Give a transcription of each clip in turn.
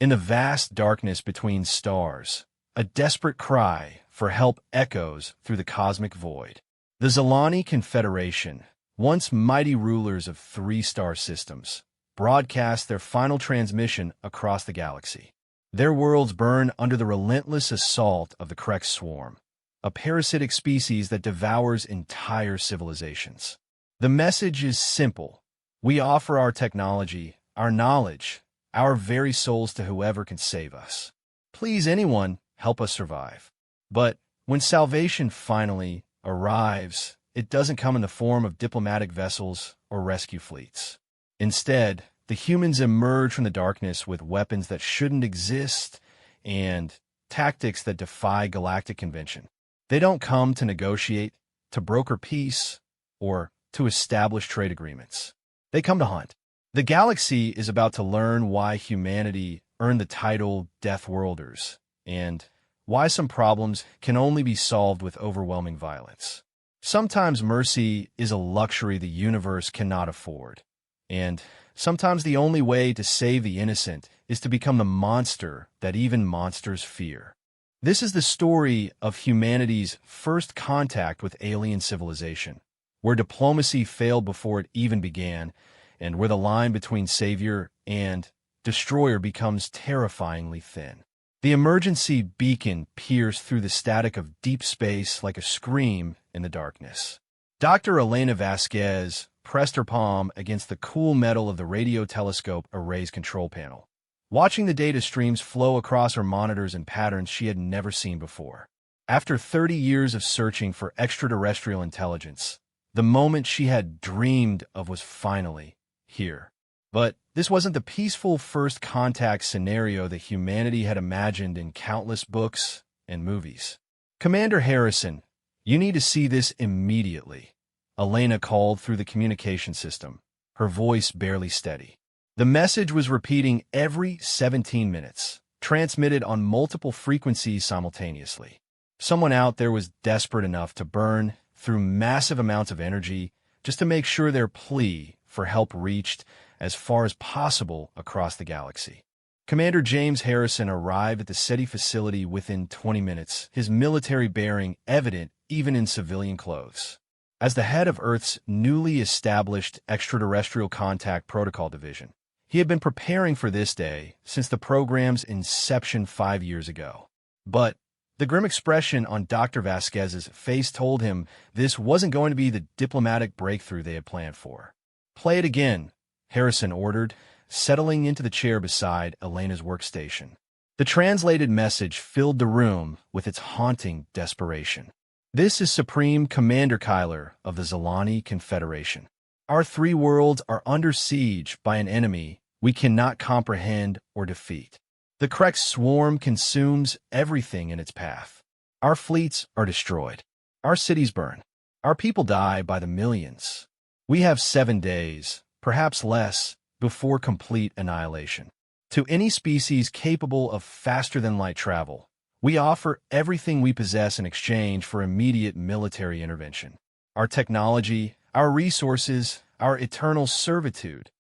In the vast darkness between stars, a desperate cry for help echoes through the cosmic void. The Zalani Confederation, once mighty rulers of three-star systems, broadcast their final transmission across the galaxy. Their worlds burn under the relentless assault of the Krex swarm, a parasitic species that devours entire civilizations. The message is simple. We offer our technology, our knowledge, our very souls to whoever can save us. Please, anyone, help us survive. But when salvation finally arrives, it doesn't come in the form of diplomatic vessels or rescue fleets. Instead, the humans emerge from the darkness with weapons that shouldn't exist and tactics that defy galactic convention. They don't come to negotiate, to broker peace, or to establish trade agreements. They come to hunt. The galaxy is about to learn why humanity earned the title Deathworlders, and why some problems can only be solved with overwhelming violence. Sometimes mercy is a luxury the universe cannot afford, and sometimes the only way to save the innocent is to become the monster that even monsters fear. This is the story of humanity's first contact with alien civilization, where diplomacy failed before it even began, and where the line between savior and destroyer becomes terrifyingly thin. The emergency beacon pierced through the static of deep space like a scream in the darkness. Dr. Elena Vasquez pressed her palm against the cool metal of the radio telescope array's control panel, watching the data streams flow across her monitors in patterns she had never seen before. After 30 years of searching for extraterrestrial intelligence, the moment she had dreamed of was finally here. But this wasn't the peaceful first contact scenario that humanity had imagined in countless books and movies. Commander Harrison, you need to see this immediately, Elena called through the communication system, her voice barely steady. The message was repeating every 17 minutes, transmitted on multiple frequencies simultaneously. Someone out there was desperate enough to burn through massive amounts of energy just to make sure their plea for help reached as far as possible across the galaxy. Commander James Harrison arrived at the SETI facility within 20 minutes, his military bearing evident even in civilian clothes. As the head of Earth's newly established Extraterrestrial Contact Protocol Division, he had been preparing for this day since the program's inception 5 years ago. But the grim expression on Dr. Vasquez's face told him this wasn't going to be the diplomatic breakthrough they had planned for. "Play it again," Harrison ordered, settling into the chair beside Elena's workstation. The translated message filled the room with its haunting desperation. "This is Supreme Commander Kyler of the Zalani Confederation. Our three worlds are under siege by an enemy we cannot comprehend or defeat. The Krex swarm consumes everything in its path. Our fleets are destroyed. Our cities burn. Our people die by the millions. We have 7 days, perhaps less, before complete annihilation. To any species capable of faster-than-light travel, we offer everything we possess in exchange for immediate military intervention. Our technology, our resources, our eternal servitude,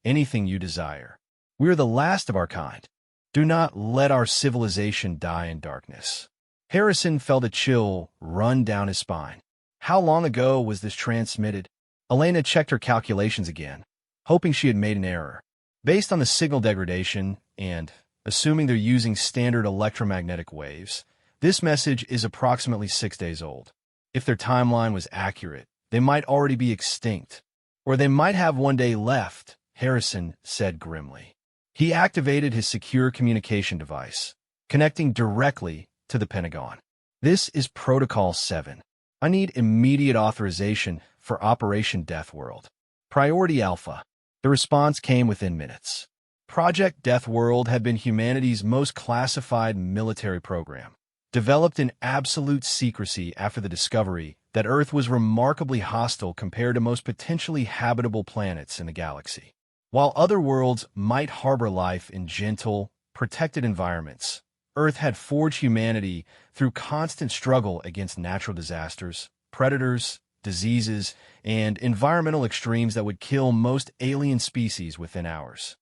anything you desire. We are the last of our kind. Do not let our civilization die in darkness." Harrison felt a chill run down his spine. How long ago was this transmitted? Elena checked her calculations again, hoping she had made an error. Based on the signal degradation and assuming they're using standard electromagnetic waves, this message is approximately 6 days old. If their timeline was accurate, they might already be extinct. Or they might have 1 day left, Harrison said grimly. He activated his secure communication device, connecting directly to the Pentagon. "This is Protocol 7. I need immediate authorization for Operation Deathworld. Priority Alpha." The response came within minutes. Project Deathworld had been humanity's most classified military program, developed in absolute secrecy after the discovery that Earth was remarkably hostile compared to most potentially habitable planets in the galaxy. While other worlds might harbor life in gentle, protected environments, Earth had forged humanity through constant struggle against natural disasters, predators, diseases, and environmental extremes that would kill most alien species within hours.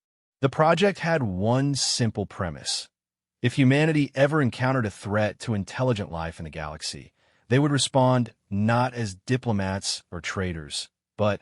The project had one simple premise. If humanity ever encountered a threat to intelligent life in the galaxy, they would respond not as diplomats or traitors, but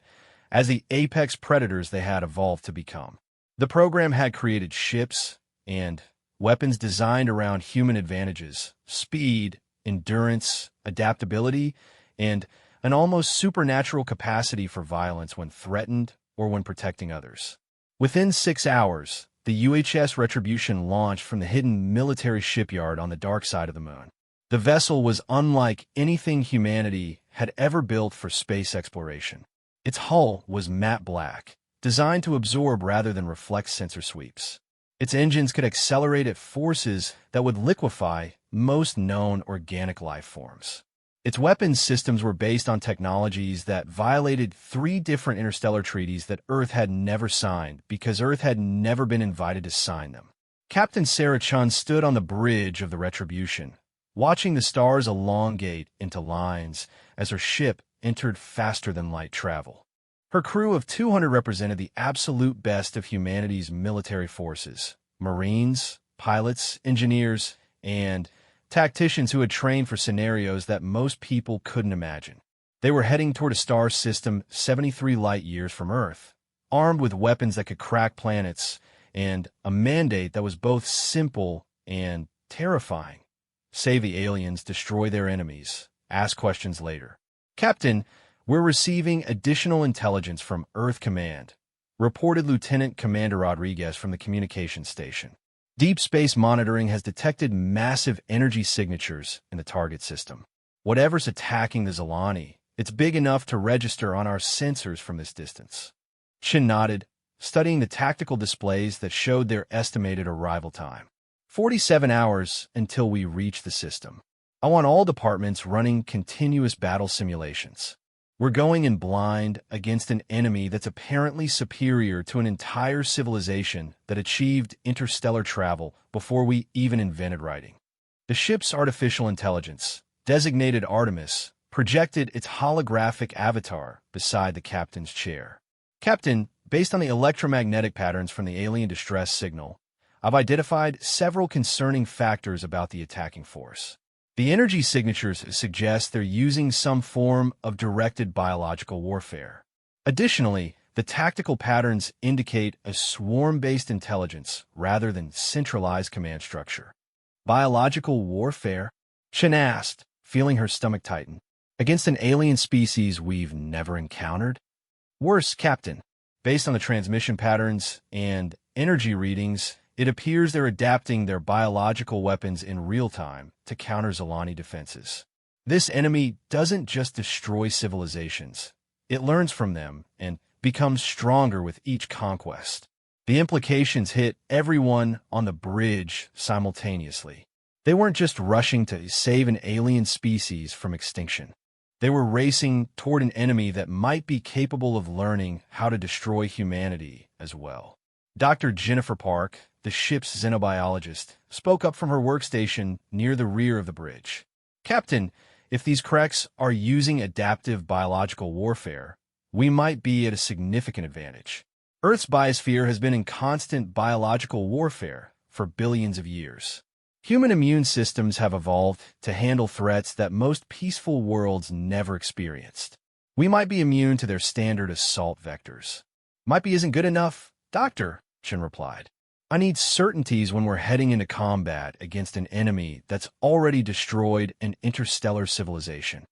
as the apex predators they had evolved to become. The program had created ships and weapons designed around human advantages, speed, endurance, adaptability, and an almost supernatural capacity for violence when threatened or when protecting others. Within 6 hours, the UHS Retribution launched from the hidden military shipyard on the dark side of the moon. The vessel was unlike anything humanity had ever built for space exploration. Its hull was matte black, designed to absorb rather than reflect sensor sweeps. Its engines could accelerate at forces that would liquefy most known organic life forms. Its weapons systems were based on technologies that violated 3 different interstellar treaties that Earth had never signed because Earth had never been invited to sign them. Captain Sarah Chun stood on the bridge of the Retribution, watching the stars elongate into lines as her ship entered faster-than-light travel. Her crew of 200 represented the absolute best of humanity's military forces: Marines, pilots, engineers, and tacticians who had trained for scenarios that most people couldn't imagine. They were heading toward a star system 73 light-years from Earth, armed with weapons that could crack planets, and a mandate that was both simple and terrifying. Save the aliens, destroy their enemies, ask questions later. Captain, we're receiving additional intelligence from Earth Command, reported Lieutenant Commander Rodriguez from the communications station. Deep Space Monitoring has detected massive energy signatures in the target system. Whatever's attacking the Zilani, it's big enough to register on our sensors from this distance. Chin nodded, studying the tactical displays that showed their estimated arrival time. 47 hours until we reach the system. I want all departments running continuous battle simulations. We're going in blind against an enemy that's apparently superior to an entire civilization that achieved interstellar travel before we even invented writing. The ship's artificial intelligence, designated Artemis, projected its holographic avatar beside the captain's chair. Captain, based on the electromagnetic patterns from the alien distress signal, I've identified several concerning factors about the attacking force. The energy signatures suggest they're using some form of directed biological warfare. Additionally, the tactical patterns indicate a swarm-based intelligence rather than centralized command structure. Biological warfare? Chen asked, feeling her stomach tighten. Against an alien species we've never encountered? Worse, Captain. Based on the transmission patterns and energy readings, it appears they're adapting their biological weapons in real time to counter Zilani defenses. This enemy doesn't just destroy civilizations. It learns from them and becomes stronger with each conquest. The implications hit everyone on the bridge simultaneously. They weren't just rushing to save an alien species from extinction. They were racing toward an enemy that might be capable of learning how to destroy humanity as well. Dr. Jennifer Park, the ship's xenobiologist, spoke up from her workstation near the rear of the bridge. Captain, if these Kreks are using adaptive biological warfare, we might be at a significant advantage. Earth's biosphere has been in constant biological warfare for billions of years. Human immune systems have evolved to handle threats that most peaceful worlds never experienced. We might be immune to their standard assault vectors. Might be isn't good enough, Doctor, Chen replied. I need certainties when we're heading into combat against an enemy that's already destroyed an interstellar civilization.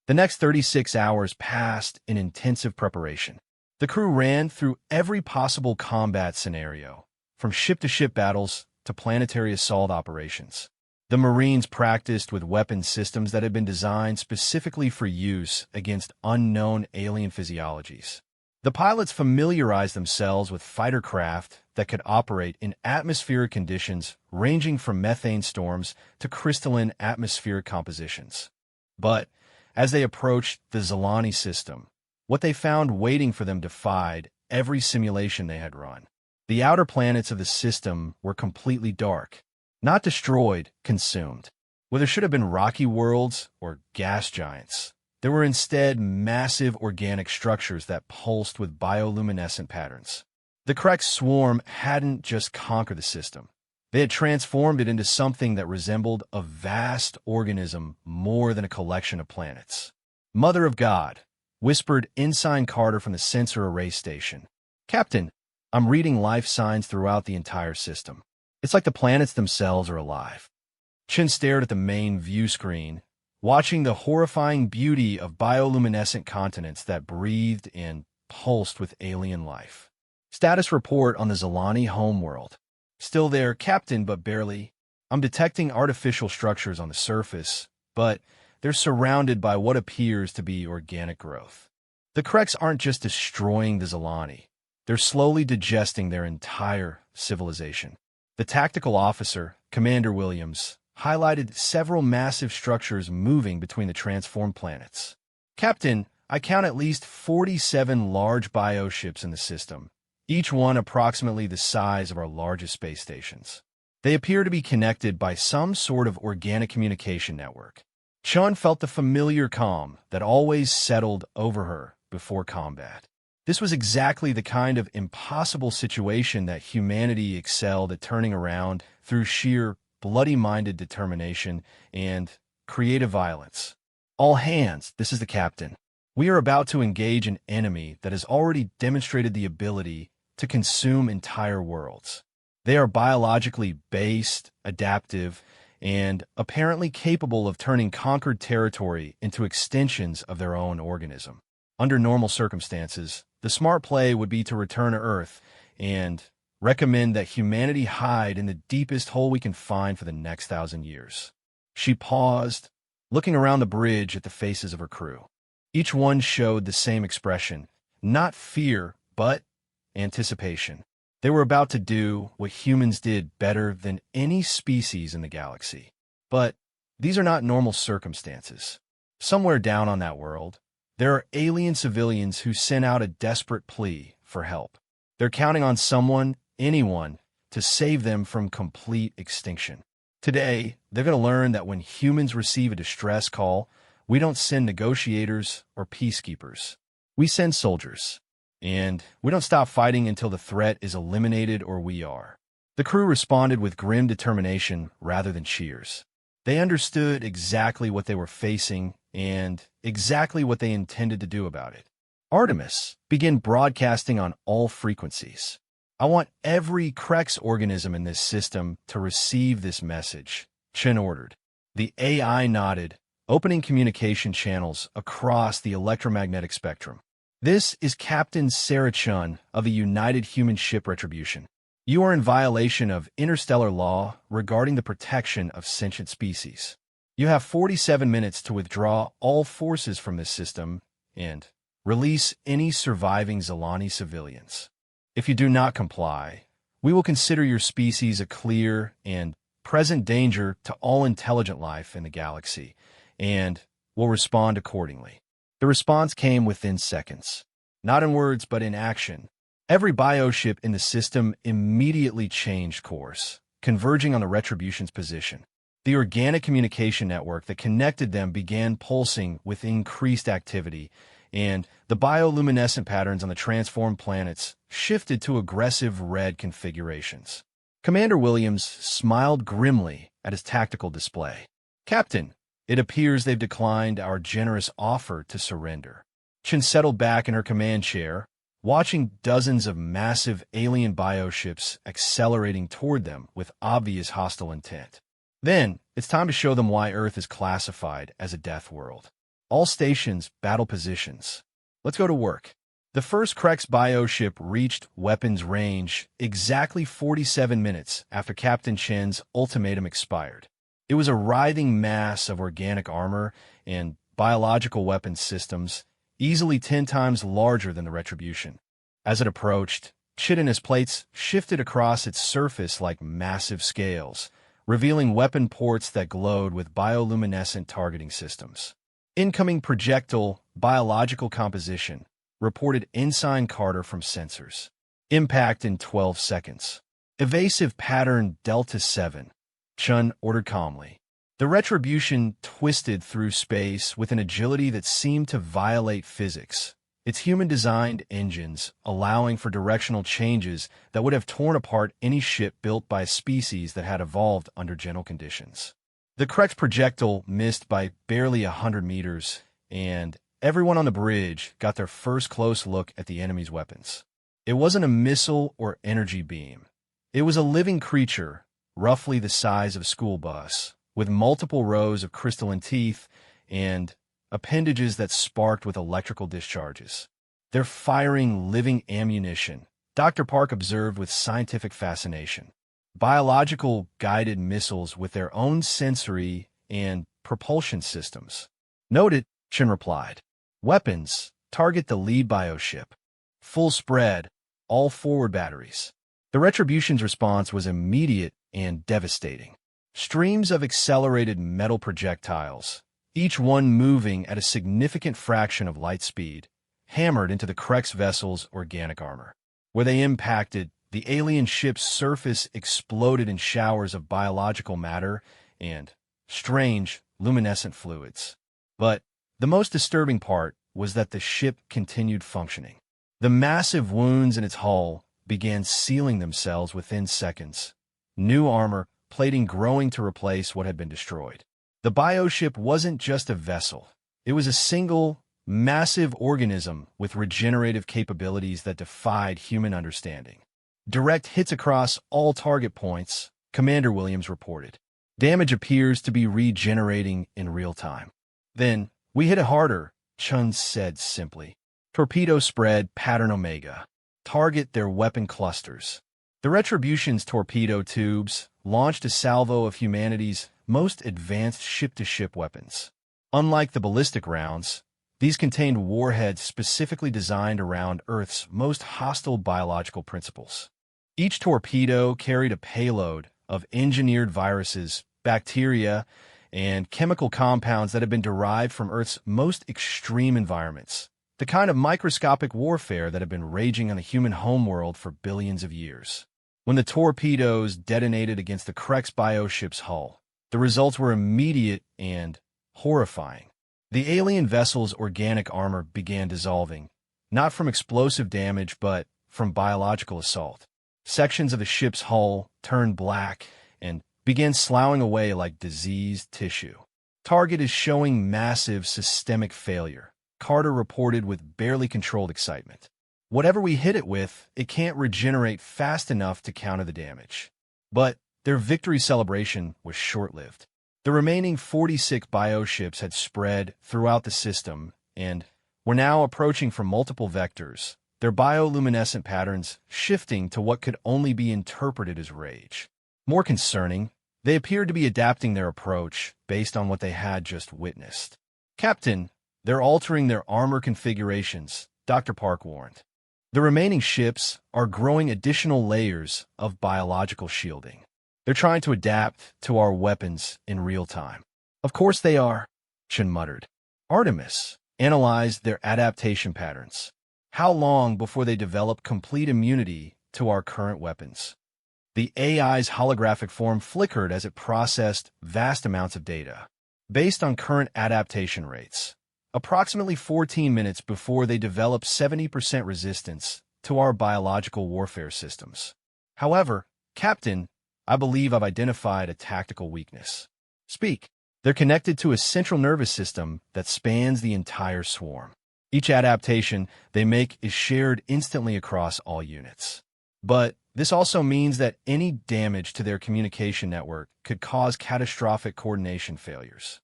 The next 36 hours passed in intensive preparation. The crew ran through every possible combat scenario, from ship-to-ship battles to planetary assault operations. The Marines practiced with weapon systems that had been designed specifically for use against unknown alien physiologies. The pilots familiarized themselves with fighter craft that could operate in atmospheric conditions ranging from methane storms to crystalline atmospheric compositions. But as they approached the Zilani system, what they found waiting for them defied every simulation they had run. The outer planets of the system were completely dark, not destroyed, consumed. Where there should have been rocky worlds or gas giants, there were instead massive organic structures that pulsed with bioluminescent patterns. The The correct swarm hadn't just conquered the system. They had transformed it into something that resembled a vast organism more than a collection of planets. "Mother of God," whispered Ensign Carter from the sensor array station. "Captain, I'm reading life signs throughout the entire system. It's like the planets themselves are alive." Chen stared at the main view screen, watching the horrifying beauty of bioluminescent continents that breathed and pulsed with alien life. "Status report on the Zalani homeworld. Still there, Captain, but barely. I'm detecting artificial structures on the surface, but they're surrounded by what appears to be organic growth. The Kreks aren't just destroying the Zalani. They're slowly digesting their entire civilization." The tactical officer, Commander Williams, highlighted several massive structures moving between the transformed planets. "Captain, I count at least 47 large bioships in the system, each one approximately the size of our largest space stations. They appear to be connected by some sort of organic communication network." Chun felt the familiar calm that always settled over her before combat. This was exactly the kind of impossible situation that humanity excelled at turning around through sheer bloody-minded determination and creative violence. "All hands, this is the captain. We are about to engage an enemy that has already demonstrated the ability to consume entire worlds. They are biologically based, adaptive, and apparently capable of turning conquered territory into extensions of their own organism. Under normal circumstances, the smart play would be to return to Earth and recommend that humanity hide in the deepest hole we can find for the next 1,000 years." She paused, looking around the bridge at the faces of her crew. Each one showed the same expression, not fear, but anticipation. They were about to do what humans did better than any species in the galaxy. But these are not normal circumstances. Somewhere down on that world, there are alien civilians who sent out a desperate plea for help. They're counting on someone, anyone, to save them from complete extinction. Today, they're going to learn that when humans receive a distress call, we don't send negotiators or peacekeepers. We send soldiers. And we don't stop fighting until the threat is eliminated or we are. The crew responded with grim determination rather than cheers. They understood exactly what they were facing and exactly what they intended to do about it. "Artemis, begin broadcasting on all frequencies. I want every Krex organism in this system to receive this message," Chen ordered. The AI nodded, opening communication channels across the electromagnetic spectrum. "This is Captain Sarah Chun of the United Human Ship Retribution. You are in violation of interstellar law regarding the protection of sentient species. You have 47 minutes to withdraw all forces from this system and release any surviving Zalani civilians. If you do not comply, we will consider your species a clear and present danger to all intelligent life in the galaxy, and will respond accordingly." The response came within seconds. Not in words, but in action. Every bioship in the system immediately changed course, converging on the Retribution's position. The organic communication network that connected them began pulsing with increased activity, and the bioluminescent patterns on the transformed planets shifted to aggressive red configurations. Commander Williams smiled grimly at his tactical display. "Captain, it appears they've declined our generous offer to surrender." Chen settled back in her command chair, watching dozens of massive alien bioships accelerating toward them with obvious hostile intent. "Then, it's time to show them why Earth is classified as a death world. All stations, battle positions. Let's go to work." The first Krex bioship reached weapons range exactly 47 minutes after Captain Chen's ultimatum expired. It was a writhing mass of organic armor and biological weapons systems, easily 10 times larger than the Retribution. As it approached, chitinous plates shifted across its surface like massive scales, revealing weapon ports that glowed with bioluminescent targeting systems. "Incoming projectile biological composition," reported Ensign Carter from sensors. "Impact in 12 seconds. Evasive pattern Delta 7, Chun ordered calmly. The Retribution twisted through space with an agility that seemed to violate physics, its human-designed engines allowing for directional changes that would have torn apart any ship built by a species that had evolved under gentle conditions. The correct projectile missed by barely 100 meters, and everyone on the bridge got their first close look at the enemy's weapons. It wasn't a missile or energy beam. It was a living creature, roughly the size of a school bus, with multiple rows of crystalline teeth and appendages that sparked with electrical discharges. They're firing living ammunition, Dr. Park observed with scientific fascination. Biological guided missiles with their own sensory and propulsion systems. Noted, Chen replied. Weapons, target the lead bioship. Full spread, all forward batteries. The Retribution's response was immediate and devastating. Streams of accelerated metal projectiles, each one moving at a significant fraction of light speed, hammered into the Krex vessel's organic armor. Where they impacted, the alien ship's surface exploded in showers of biological matter and strange, luminescent fluids. But the most disturbing part was that the ship continued functioning. The massive wounds in its hull began sealing themselves within seconds, new armor plating growing to replace what had been destroyed. The bioship wasn't just a vessel. It was a single, massive organism with regenerative capabilities that defied human understanding. Direct hits across all target points, Commander Williams reported. Damage appears to be regenerating in real time. Then, we hit it harder, Chun said simply. Torpedo spread pattern Omega. Target their weapon clusters. The Retribution's torpedo tubes launched a salvo of humanity's most advanced ship-to-ship weapons. Unlike the ballistic rounds, these contained warheads specifically designed around Earth's most hostile biological principles. Each torpedo carried a payload of engineered viruses, bacteria, and chemical compounds that had been derived from Earth's most extreme environments, the kind of microscopic warfare that had been raging on the human homeworld for billions of years. When the torpedoes detonated against the Krex bioship's hull, the results were immediate and horrifying. The alien vessel's organic armor began dissolving, not from explosive damage but from biological assault. Sections of the ship's hull turned black and began sloughing away like diseased tissue. Target is showing massive systemic failure, Carter reported with barely controlled excitement. Whatever we hit it with, it can't regenerate fast enough to counter the damage. But their victory celebration was short-lived. The remaining 46 bioships had spread throughout the system and were now approaching from multiple vectors, their bioluminescent patterns shifting to what could only be interpreted as rage. More concerning, they appeared to be adapting their approach based on what they had just witnessed. Captain, they're altering their armor configurations, Dr. Park warned. The remaining ships are growing additional layers of biological shielding. They're trying to adapt to our weapons in real time. Of course they are, Chen muttered. Artemis analyzed their adaptation patterns. How long before they develop complete immunity to our current weapons? The AI's holographic form flickered as it processed vast amounts of data. Based on current adaptation rates, approximately 14 minutes before they develop 70% resistance to our biological warfare systems. However, Captain, I believe I've identified a tactical weakness. Speak. They're connected to a central nervous system that spans the entire swarm. Each adaptation they make is shared instantly across all units. But this also means that any damage to their communication network could cause catastrophic coordination failures.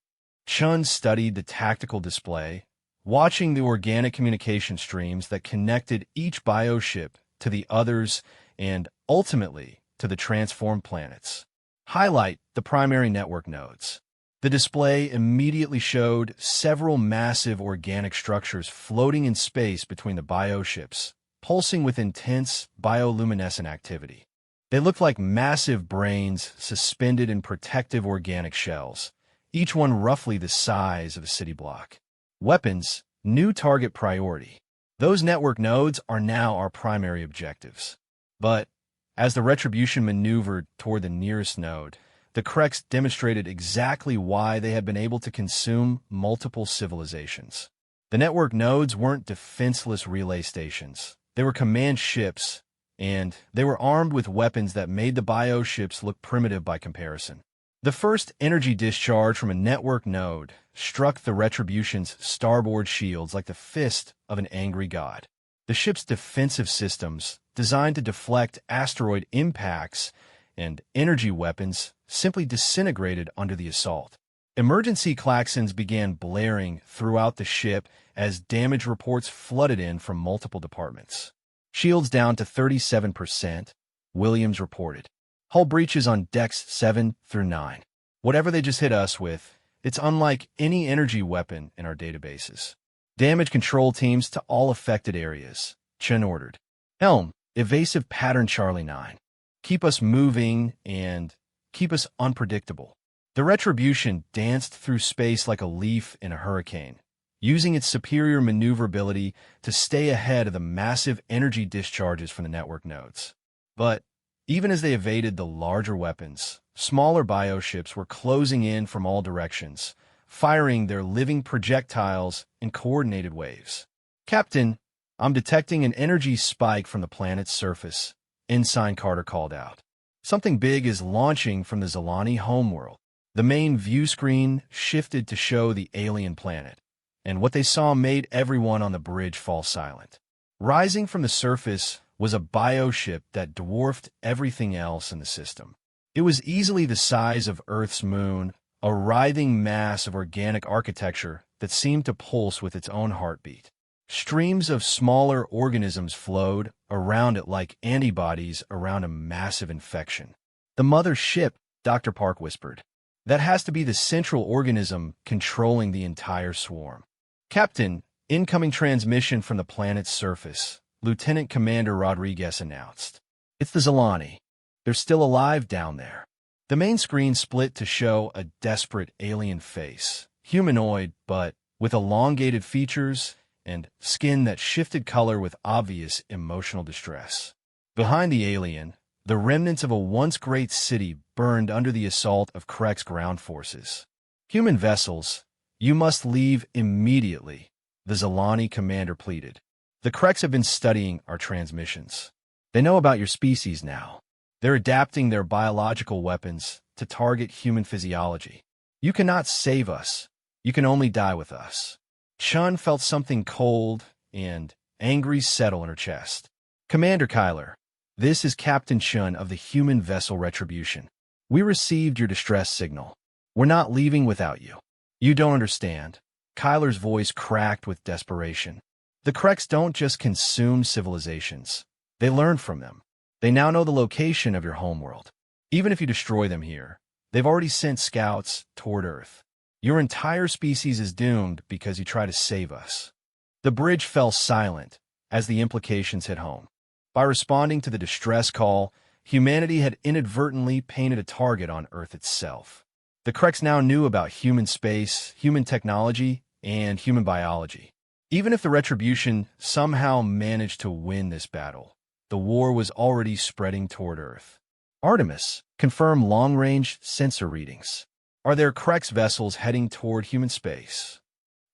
Chun studied the tactical display, watching the organic communication streams that connected each bioship to the others and, ultimately, to the transformed planets. Highlight the primary network nodes. The display immediately showed several massive organic structures floating in space between the bioships, pulsing with intense bioluminescent activity. They looked like massive brains suspended in protective organic shells, each one roughly the size of a city block. Weapons, new target priority. Those network nodes are now our primary objectives. But as the Retribution maneuvered toward the nearest node, the Krex demonstrated exactly why they had been able to consume multiple civilizations. The network nodes weren't defenseless relay stations. They were command ships, and they were armed with weapons that made the bioships look primitive by comparison. The first energy discharge from a network node struck the Retribution's starboard shields like the fist of an angry god. The ship's defensive systems, designed to deflect asteroid impacts and energy weapons, simply disintegrated under the assault. Emergency klaxons began blaring throughout the ship as damage reports flooded in from multiple departments. Shields down to 37%, Williams reported. Hull breaches on decks 7 through 9. Whatever they just hit us with, it's unlike any energy weapon in our databases. Damage control teams to all affected areas, Chen ordered. Helm, evasive pattern Charlie 9. Keep us moving and keep us unpredictable. The Retribution danced through space like a leaf in a hurricane, using its superior maneuverability to stay ahead of the massive energy discharges from the network nodes. But even as they evaded the larger weapons, smaller bioships were closing in from all directions, firing their living projectiles in coordinated waves. "Captain, I'm detecting an energy spike from the planet's surface," Ensign Carter called out. "Something big is launching from the Zalani homeworld." The main view screen shifted to show the alien planet, and what they saw made everyone on the bridge fall silent. Rising from the surface was a bioship that dwarfed everything else in the system. It was easily the size of Earth's moon, a writhing mass of organic architecture that seemed to pulse with its own heartbeat. Streams of smaller organisms flowed around it like antibodies around a massive infection. "The mother ship," Dr. Park whispered. "That has to be the central organism controlling the entire swarm." "Captain, incoming transmission from the planet's surface," Lieutenant Commander Rodriguez announced. "It's the Zalani. They're still alive down there." The main screen split to show a desperate alien face, humanoid but with elongated features and skin that shifted color with obvious emotional distress. Behind the alien, the remnants of a once great city burned under the assault of Krek's ground forces. "Human vessels, you must leave immediately," the Zalani commander pleaded. "The Kreks have been studying our transmissions. They know about your species now. They're adapting their biological weapons to target human physiology. You cannot save us. You can only die with us." Chun felt something cold and angry settle in her chest. "Commander Kyler, this is Captain Chun of the human vessel Retribution. We received your distress signal. We're not leaving without you." "You don't understand." Kyler's voice cracked with desperation. "The Kreks don't just consume civilizations. They learn from them. They now know the location of your homeworld. Even if you destroy them here, they've already sent scouts toward Earth. Your entire species is doomed because you try to save us." The bridge fell silent as the implications hit home. By responding to the distress call, humanity had inadvertently painted a target on Earth itself. The Kreks now knew about human space, human technology, and human biology. Even if the Retribution somehow managed to win this battle, the war was already spreading toward Earth. "Artemis, confirm long-range sensor readings. Are there Kreks vessels heading toward human space?"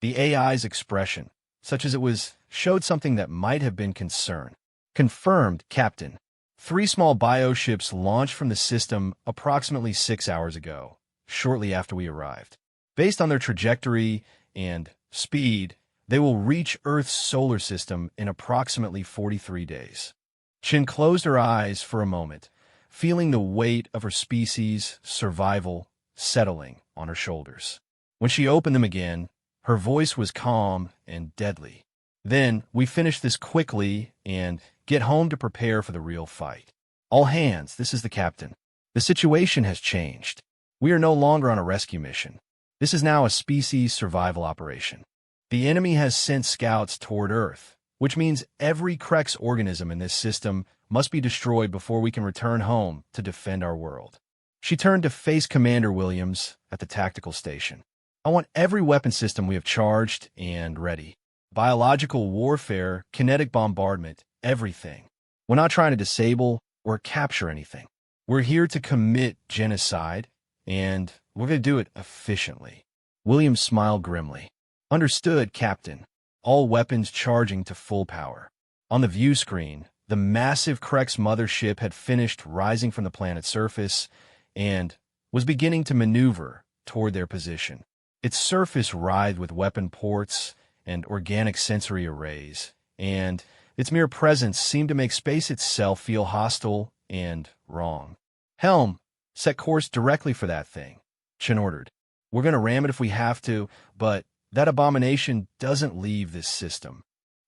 The AI's expression, such as it was, showed something that might have been concern. "Confirmed, Captain. 3 small bioships launched from the system approximately 6 hours ago, shortly after we arrived. Based on their trajectory and speed, they will reach Earth's solar system in approximately 43 days. Chin closed her eyes for a moment, feeling the weight of her species' survival settling on her shoulders. When she opened them again, her voice was calm and deadly. "Then we finish this quickly and get home to prepare for the real fight. All hands, this is the captain. The situation has changed. We are no longer on a rescue mission. This is now a species survival operation. The enemy has sent scouts toward Earth, which means every Krex organism in this system must be destroyed before we can return home to defend our world." She turned to face Commander Williams at the tactical station. "I want every weapon system we have charged and ready. Biological warfare, kinetic bombardment, everything. We're not trying to disable or capture anything. We're here to commit genocide, and we're going to do it efficiently." Williams smiled grimly. "Understood, Captain." all weapons charging to full power. On the view screen, the massive Krex mothership had finished rising from the planet's surface and was beginning to maneuver toward their position. Its surface writhed with weapon ports and organic sensory arrays, and its mere presence seemed to make space itself feel hostile and wrong. "Helm, set course directly for that thing," Chen ordered. "We're going to ram it if we have to, but that abomination doesn't leave this system."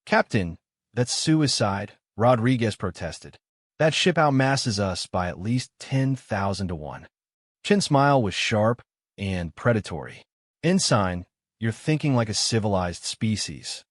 "Captain, that's suicide," Rodriguez protested. "That ship outmasses us by at least 10,000 to 1. Chen's smile was sharp and predatory. "Ensign, you're thinking like a civilized species.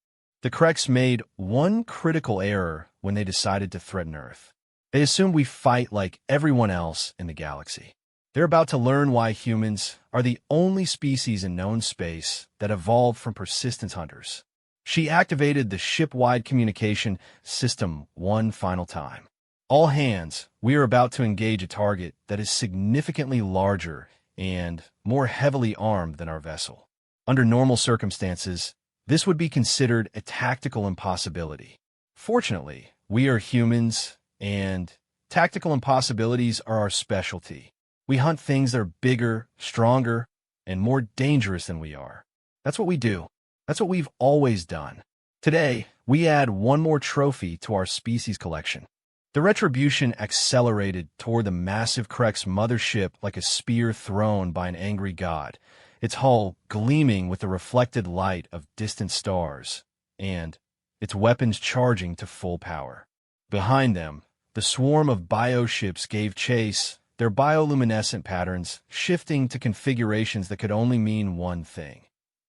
The Krex made one critical error when they decided to threaten Earth. They assumed we fight like everyone else in the galaxy. They're about to learn why humans are the only species in known space that evolved from persistence hunters." She activated the ship-wide communication system one final time. "All hands, we are about to engage a target that is significantly larger and more heavily armed than our vessel. Under normal circumstances, this would be considered a tactical impossibility. Fortunately, we are humans, and tactical impossibilities are our specialty. We hunt things that are bigger, stronger, and more dangerous than we are. That's what we do. That's what we've always done. Today, we add one more trophy to our species collection." The Retribution accelerated toward the massive Krex mothership like a spear thrown by an angry god, its hull gleaming with the reflected light of distant stars, and its weapons charging to full power. Behind them, the swarm of bioships gave chase, their bioluminescent patterns shifting to configurations that could only mean one thing.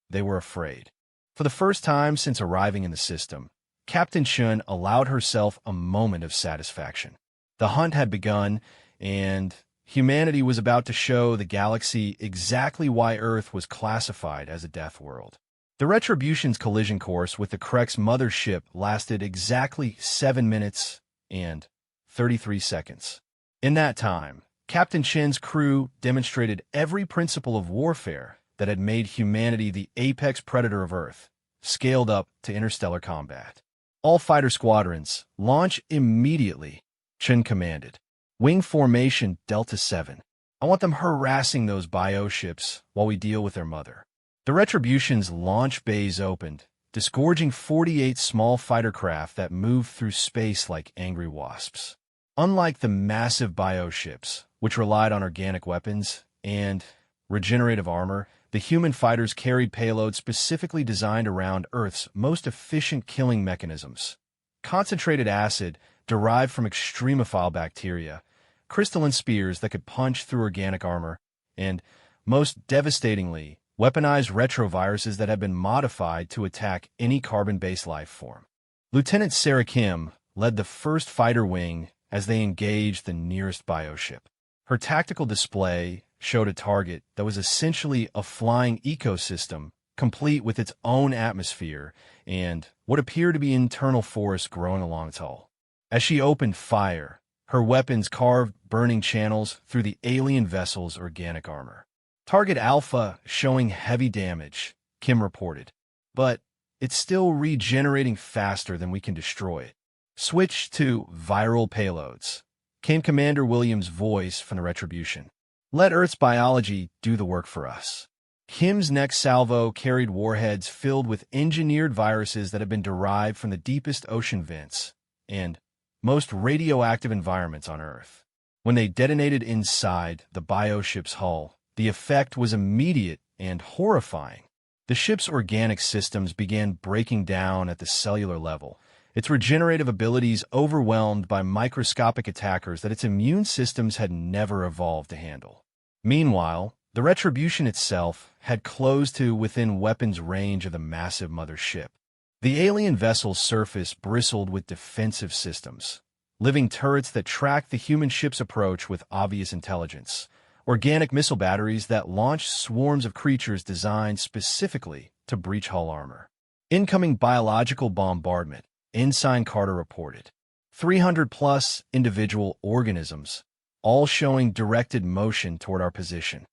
They were afraid. For the first time since arriving in the system, Captain Chen allowed herself a moment of satisfaction. The hunt had begun, and humanity was about to show the galaxy exactly why Earth was classified as a death world. The Retribution's collision course with the Krex mothership lasted exactly 7 minutes and 33 seconds. In that time, Captain Chen's crew demonstrated every principle of warfare that had made humanity the apex predator of Earth, scaled up to interstellar combat. "All fighter squadrons, launch immediately," Chen commanded. "Wing formation Delta 7. I want them harassing those bioships while we deal with their mother." The Retribution's launch bays opened, disgorging 48 small fighter craft that moved through space like angry wasps. Unlike the massive bioships, which relied on organic weapons and regenerative armor, the human fighters carried payloads specifically designed around Earth's most efficient killing mechanisms: concentrated acid derived from extremophile bacteria, crystalline spears that could punch through organic armor, and, most devastatingly, weaponized retroviruses that had been modified to attack any carbon-based life form. Lieutenant Sarah Kim led the first fighter wing as they engaged the nearest bioship. Her tactical display showed a target that was essentially a flying ecosystem, complete with its own atmosphere and what appeared to be internal forests growing along its hull. As she opened fire, her weapons carved burning channels through the alien vessel's organic armor. "Target Alpha showing heavy damage," Kim reported, "but it's still regenerating faster than we can destroy it. Switch to viral payloads," came Commander Williams' voice from the Retribution. "Let Earth's biology do the work for us." Kim's next salvo carried warheads filled with engineered viruses that had been derived from the deepest ocean vents and most radioactive environments on Earth. When they detonated inside the bioship's hull, the effect was immediate and horrifying. The ship's organic systems began breaking down at the cellular level, its regenerative abilities overwhelmed by microscopic attackers that its immune systems had never evolved to handle. Meanwhile, the Retribution itself had closed to within weapons range of the massive mothership. The alien vessel's surface bristled with defensive systems, living turrets that tracked the human ship's approach with obvious intelligence, organic missile batteries that launched swarms of creatures designed specifically to breach hull armor. "Incoming biological bombardment," Ensign Carter reported. 300-plus individual organisms, all showing directed motion toward our position.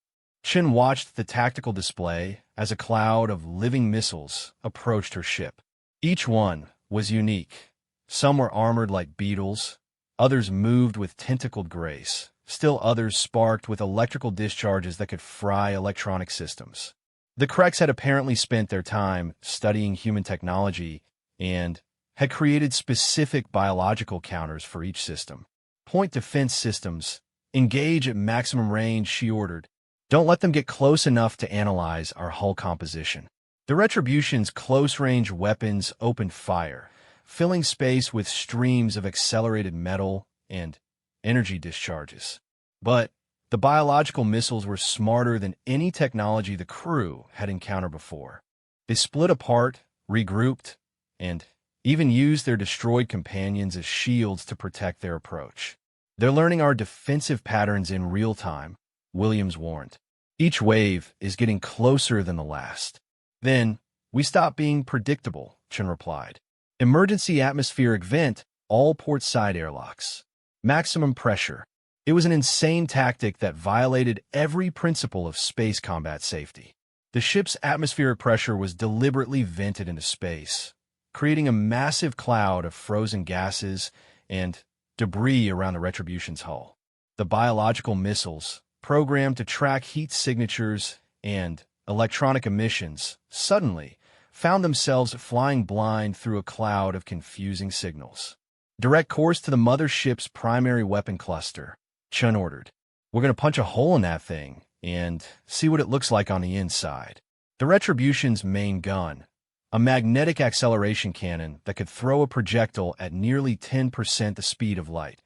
Chen watched the tactical display as a cloud of living missiles approached her ship. Each one was unique. Some were armored like beetles, others moved with tentacled grace, still others sparked with electrical discharges that could fry electronic systems. The Krex had apparently spent their time studying human technology and had created specific biological counters for each system. Point defense systems. Engage at maximum range, she ordered. Don't let them get close enough to analyze our hull composition. The Retribution's close-range weapons opened fire, filling space with streams of accelerated metal and energy discharges. But the biological missiles were smarter than any technology the crew had encountered before. They split apart, regrouped, and even used their destroyed companions as shields to protect their approach. They're learning our defensive patterns in real time, Williams warned. Each wave is getting closer than the last. Then, we stop being predictable, Chen replied. Emergency atmospheric vent, all port side airlocks. Maximum pressure. It was an insane tactic that violated every principle of space combat safety. The ship's atmospheric pressure was deliberately vented into space, creating a massive cloud of frozen gases and debris around the Retribution's hull. The biological missiles, programmed to track heat signatures and electronic emissions, suddenly found themselves flying blind through a cloud of confusing signals. Direct course to the mothership's primary weapon cluster, Chun ordered. We're going to punch a hole in that thing and see what it looks like on the inside. The Retribution's main gun, a magnetic acceleration cannon that could throw a projectile at nearly 10% the speed of light,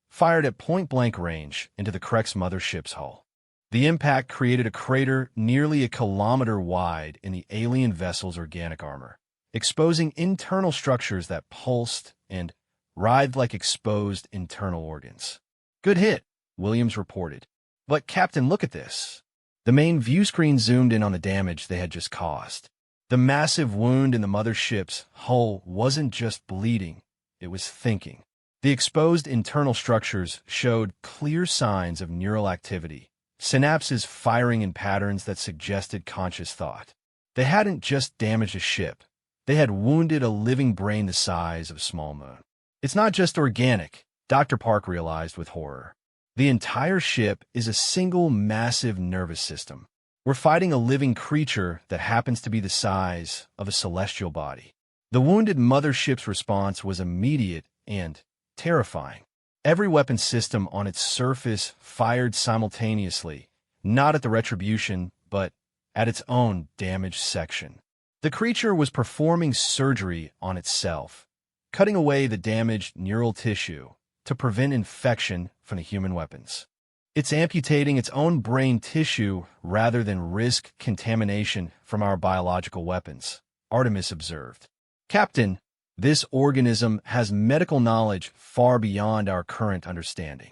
fired at point-blank range into the Krex mothership's hull. The impact created a crater nearly a kilometer wide in the alien vessel's organic armor, exposing internal structures that pulsed and writhed like exposed internal organs. Good hit, Williams reported. But, Captain, look at this. The main view screen zoomed in on the damage they had just caused. The massive wound in the mothership's hull wasn't just bleeding, it was thinking. The exposed internal structures showed clear signs of neural activity, synapses firing in patterns that suggested conscious thought. They hadn't just damaged a ship, they had wounded a living brain the size of a small moon. It's not just organic, Dr. Park realized with horror. The entire ship is a single massive nervous system. We're fighting a living creature that happens to be the size of a celestial body. The wounded mothership's response was immediate and terrifying. Every weapon system on its surface fired simultaneously, not at the Retribution, but at its own damaged section. The creature was performing surgery on itself, cutting away the damaged neural tissue to prevent infection from the human weapons. It's amputating its own brain tissue rather than risk contamination from our biological weapons, Artemis observed. Captain, this organism has medical knowledge far beyond our current understanding.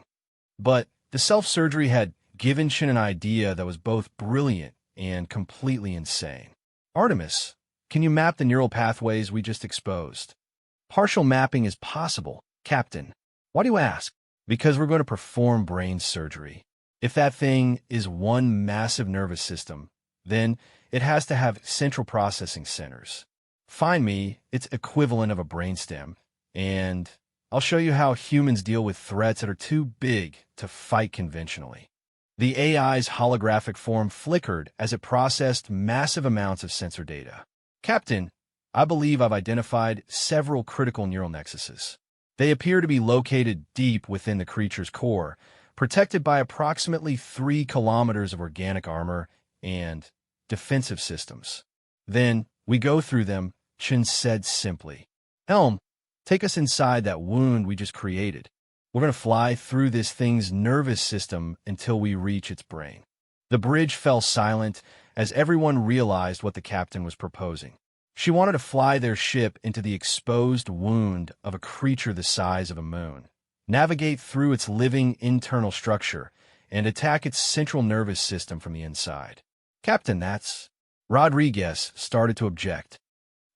But the self-surgery had given Shin an idea that was both brilliant and completely insane. Artemis, can you map the neural pathways we just exposed? Partial mapping is possible, Captain. Why do you ask? Because we're going to perform brain surgery. If that thing is one massive nervous system, then it has to have central processing centers. Find me its equivalent of a brainstem, and I'll show you how humans deal with threats that are too big to fight conventionally. The AI's holographic form flickered as it processed massive amounts of sensor data. Captain, I believe I've identified several critical neural nexuses. They appear to be located deep within the creature's core, protected by approximately 3 kilometers of organic armor and defensive systems. Then, we go through them, Chen said simply. Helm, take us inside that wound we just created. We're going to fly through this thing's nervous system until we reach its brain. The bridge fell silent as everyone realized what the captain was proposing. She wanted to fly their ship into the exposed wound of a creature the size of a moon, navigate through its living internal structure, and attack its central nervous system from the inside. Captain, that's... Rodriguez started to object.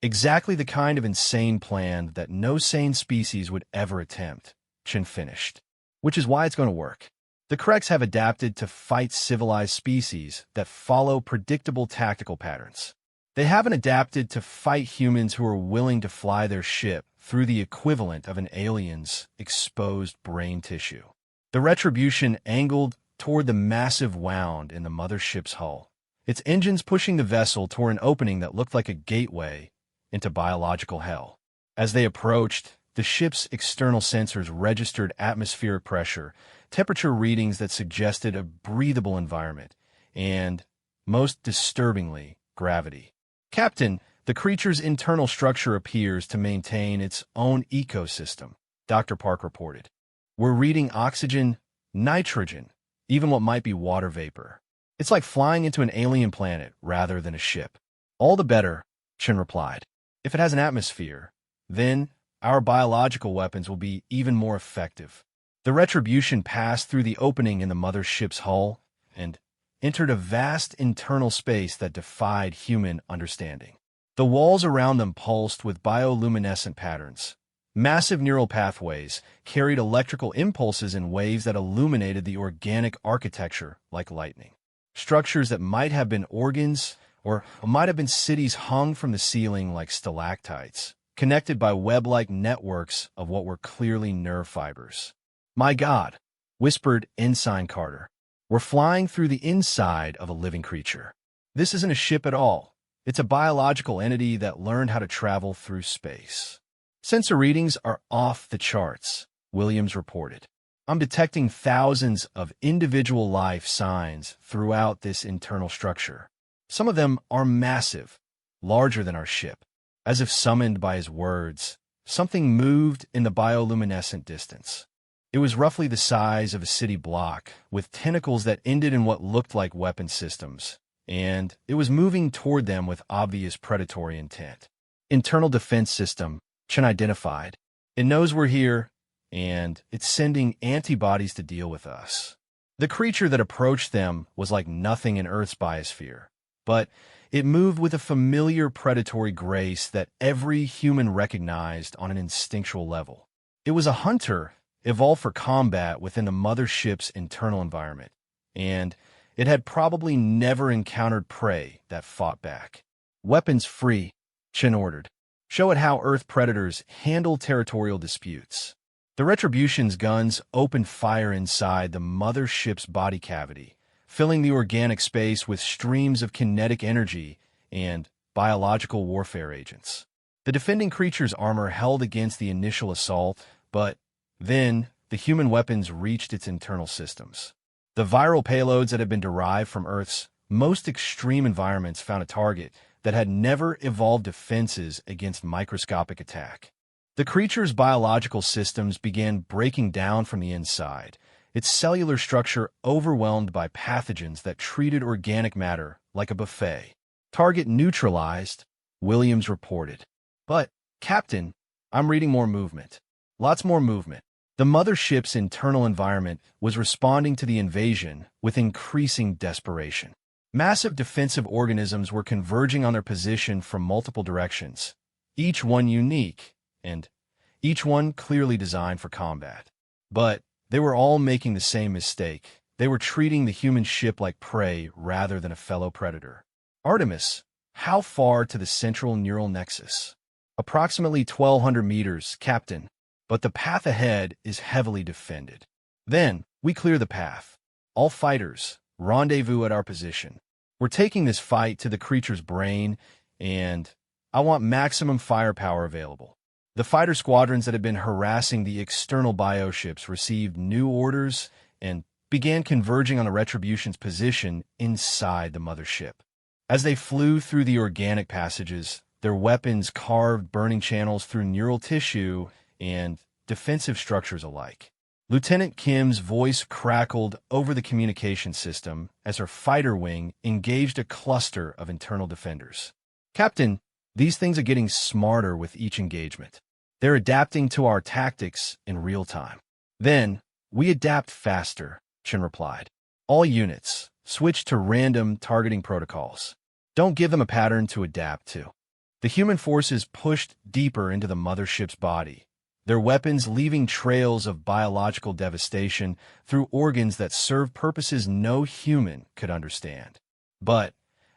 Exactly the kind of insane plan that no sane species would ever attempt, Chen finished. Which is why it's going to work. The Krex have adapted to fight civilized species that follow predictable tactical patterns. They haven't adapted to fight humans who are willing to fly their ship through the equivalent of an alien's exposed brain tissue. The Retribution angled toward the massive wound in the mothership's hull, its engines pushing the vessel toward an opening that looked like a gateway into biological hell. As they approached, the ship's external sensors registered atmospheric pressure, temperature readings that suggested a breathable environment, and, most disturbingly, gravity. Captain, the creature's internal structure appears to maintain its own ecosystem, Dr. Park reported. We're reading oxygen, nitrogen, even what might be water vapor. It's like flying into an alien planet rather than a ship. All the better, Chen replied. If it has an atmosphere, then our biological weapons will be even more effective. The Retribution passed through the opening in the mothership's hull and entered a vast internal space that defied human understanding. The walls around them pulsed with bioluminescent patterns. Massive neural pathways carried electrical impulses in waves that illuminated the organic architecture like lightning. Structures that might have been organs or might have been cities hung from the ceiling like stalactites, connected by web-like networks of what were clearly nerve fibers. "My God," whispered Ensign Carter. "We're flying through the inside of a living creature. This isn't a ship at all. It's a biological entity that learned how to travel through space." "Sensor readings are off the charts," Williams reported. "I'm detecting thousands of individual life signs throughout this internal structure. Some of them are massive, larger than our ship." As if summoned by his words, something moved in the bioluminescent distance. It was roughly the size of a city block, with tentacles that ended in what looked like weapon systems, and it was moving toward them with obvious predatory intent. "Internal defense system," Chen identified. "It knows we're here, and it's sending antibodies to deal with us." The creature that approached them was like nothing in Earth's biosphere, but it moved with a familiar predatory grace that every human recognized on an instinctual level. It was a hunter evolved for combat within the mothership's internal environment, and it had probably never encountered prey that fought back. "Weapons free," Chen ordered. "Show it how Earth predators handle territorial disputes." The Retribution's guns opened fire inside the mothership's body cavity, filling the organic space with streams of kinetic energy and biological warfare agents. The defending creature's armor held against the initial assault, but then the human weapons reached its internal systems. The viral payloads that had been derived from Earth's most extreme environments found a target that had never evolved defenses against microscopic attack. The creature's biological systems began breaking down from the inside, its cellular structure overwhelmed by pathogens that treated organic matter like a buffet. "Target neutralized," Williams reported. "But, Captain, I'm reading more movement. Lots more movement." The mothership's internal environment was responding to the invasion with increasing desperation. Massive defensive organisms were converging on their position from multiple directions, each one unique, and each one clearly designed for combat. But they were all making the same mistake. They were treating the human ship like prey rather than a fellow predator. "Artemis, how far to the central neural nexus?" "Approximately 1,200 meters, Captain, but the path ahead is heavily defended." "Then, we clear the path. All fighters, rendezvous at our position. We're taking this fight to the creature's brain, and I want maximum firepower available." The fighter squadrons that had been harassing the external bioships received new orders and began converging on the Retribution's position inside the mothership. As they flew through the organic passages, their weapons carved burning channels through neural tissue and defensive structures alike. Lieutenant Kim's voice crackled over the communication system as her fighter wing engaged a cluster of internal defenders. "Captain, these things are getting smarter with each engagement. They're adapting to our tactics in real time." "Then, we adapt faster," Chen replied. "All units, switch to random targeting protocols. Don't give them a pattern to adapt to." The human forces pushed deeper into the mothership's body, their weapons leaving trails of biological devastation through organs that served purposes no human could understand. But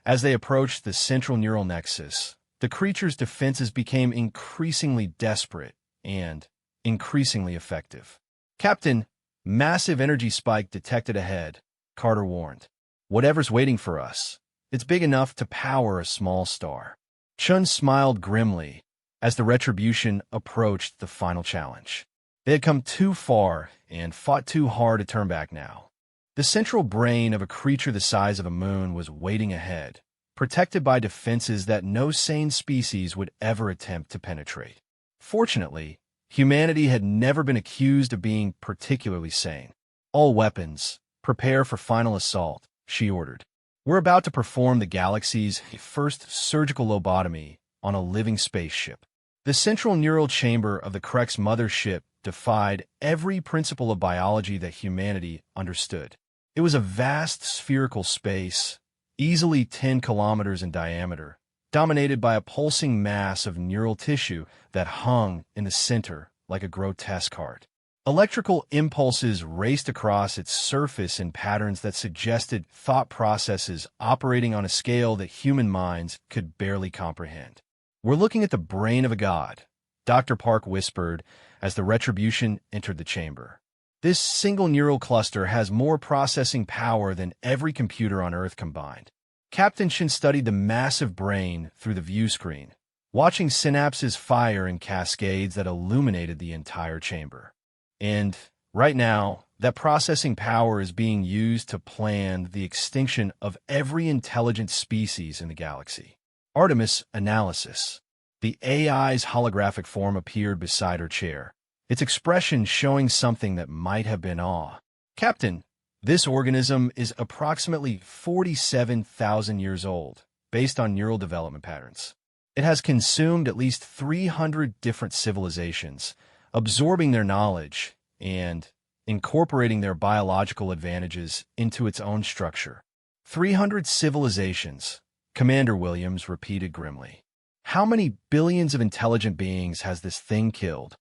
As they approached the central neural nexus, the creature's defenses became increasingly desperate and increasingly effective. "Captain, massive energy spike detected ahead," Carter warned. "Whatever's waiting for us, it's big enough to power a small star." Chun smiled grimly as the Retribution approached the final challenge. They had come too far and fought too hard to turn back now. The central brain of a creature the size of a moon was waiting ahead, protected by defenses that no sane species would ever attempt to penetrate. Fortunately, humanity had never been accused of being particularly sane. "All weapons, prepare for final assault," she ordered. "We're about to perform the galaxy's first surgical lobotomy on a living spaceship." The central neural chamber of the Krek's mothership defied every principle of biology that humanity understood. It was a vast spherical space, easily 10 kilometers in diameter, dominated by a pulsing mass of neural tissue that hung in the center like a grotesque heart. Electrical impulses raced across its surface in patterns that suggested thought processes operating on a scale that human minds could barely comprehend. "We're looking at the brain of a god," Dr. Park whispered as the Retribution entered the chamber. "This single neural cluster has more processing power than every computer on Earth combined." Captain Shin studied the massive brain through the view screen, watching synapses fire in cascades that illuminated the entire chamber. "And right now, that processing power is being used to plan the extinction of every intelligent species in the galaxy." Artemis analysis. The AI's holographic form appeared beside her chair, its expression showing something that might have been awe. "Captain, this organism is approximately 47,000 years old, based on neural development patterns. It has consumed at least 300 different civilizations, absorbing their knowledge and incorporating their biological advantages into its own structure." 300 civilizations, Commander Williams repeated grimly. "How many billions of intelligent beings has this thing killed?"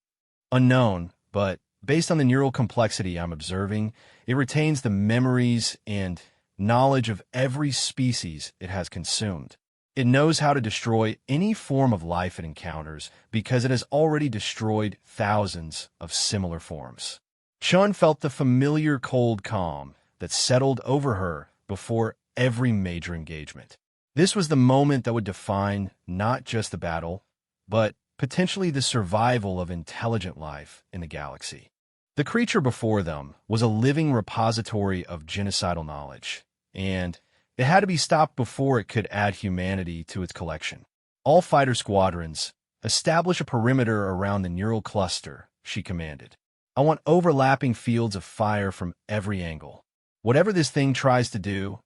"Unknown, but based on the neural complexity I'm observing, it retains the memories and knowledge of every species it has consumed. It knows how to destroy any form of life it encounters because it has already destroyed thousands of similar forms." Chun felt the familiar cold calm that settled over her before every major engagement. This was the moment that would define not just the battle, but potentially the survival of intelligent life in the galaxy. The creature before them was a living repository of genocidal knowledge, and it had to be stopped before it could add humanity to its collection. "All fighter squadrons, establish a perimeter around the neural cluster," she commanded. "I want overlapping fields of fire from every angle. Whatever this thing tries to do,